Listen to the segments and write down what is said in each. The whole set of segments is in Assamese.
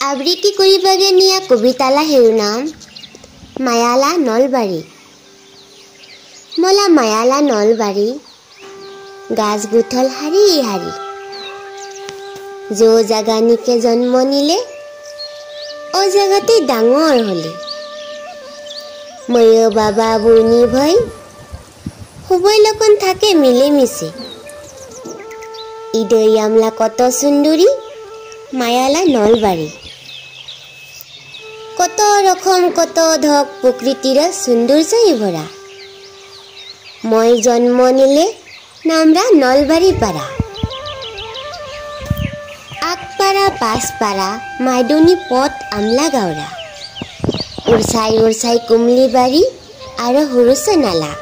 আবৃত্তি কৰিবাগে নিয়া কবিতালা হেৰু নাম মায়ালা নলবাৰী। মলা মায়ালা নলবাৰী গাছ গুঠল হাৰি হাৰি। যো জাগা নিকে জন্ম নিলে ও জাগাতে ডাঙৰ হলে। ময়ো বাবা বুনি ভই সবই লগন থাকে মিলে মিছে। ইদৈ আমলা কত সুন্দৰী মায়ালা নলবাৰী। কত ৰকম কত ধক প্ৰকৃতিৰ সৌন্দৰ্যই ভৰা। মই জন্ম নিলে নামৰা নলবাৰী পাড়া। আগপাড়া পাঁচপাড়া মাইদনী পথ আমলা গাঁৱৰা। উৰচাই উৰচাই কুমলি বাৰী আৰু সৰুচ নালা।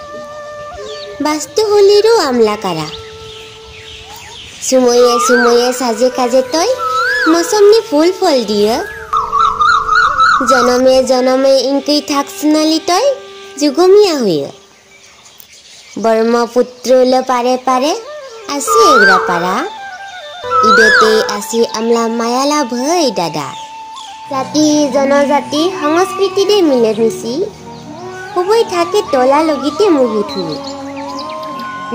বাস্তুহলিৰো আমলা কাৰা। সুময়ে সুময়ে সাজে কাজে তই মৌসুমনি ফুল ফল দিয়ে। জনমে জনমে ইংকই থাক সোণালী তই যুগমীয়া হয়ে। ব্রহ্মপুত্রল পারে পারে আসি এগরা পারা। ইদতে আসি আমলা মায়ালা ভৈ দাদা। জাতি জনজাতি সংস্কৃতিতে মিলে মিশি সবই থাকে তলা লগিতে মুহি থুই।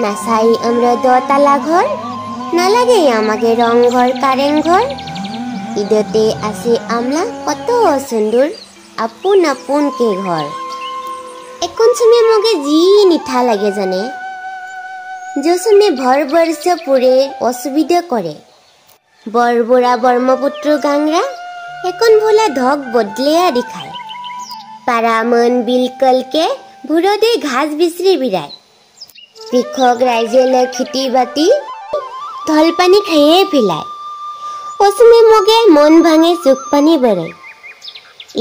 নাচাই আমরা দতালা ঘর নালাগে আমাকে রংঘর কারেংঘর। ইদতে আসি আমলা কত সুন্দর আপুন আপুন কে ঘর। এখন সময় মগে জি নিঠা লাগে জানে। जो समय भर वर्ष पुरे असुविधा करे। बरबरा ब्रह्मपुत्र गांगरा এখন ভোলা ধক বদলেয়া দিখায়। পারামন বিলকল के ভুরদে ঘাস বিচৰি বিৰাই। কৃষক ৰাইজেলে খেতি বাতি ধল পানী খাইয়ে পেলায়। অসমে মগে মন ভাঙে চুক পানী বেড়ায়।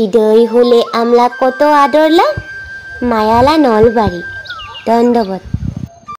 ইদৈ হলে আমলা কত আদরলা মায়ালা নলবাৰী। ধন্যবাদ।